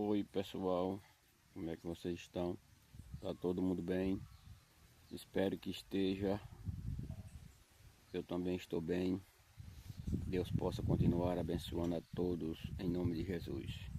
Oi pessoal, como é que vocês estão? Tá todo mundo bem? Espero que esteja. Eu também estou bem. Deus possa continuar abençoando a todos em nome de Jesus.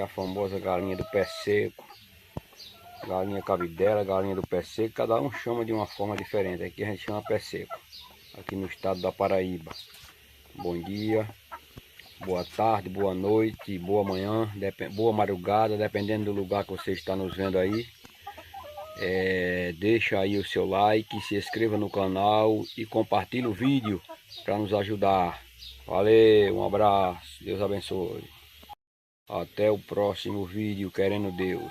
a famosa galinha do pé seco, galinha cabidela, galinha do pé seco, cada um chama de uma forma diferente. Aqui a gente chama pé seco, aqui no estado da Paraíba. Bom dia, boa tarde, boa noite, boa manhã, boa madrugada, dependendo do lugar que você está nos vendo aí. Deixa aí o seu like, se inscreva no canal e compartilhe o vídeo para nos ajudar. Valeu, um abraço, Deus abençoe. Até o próximo vídeo, querendo Deus.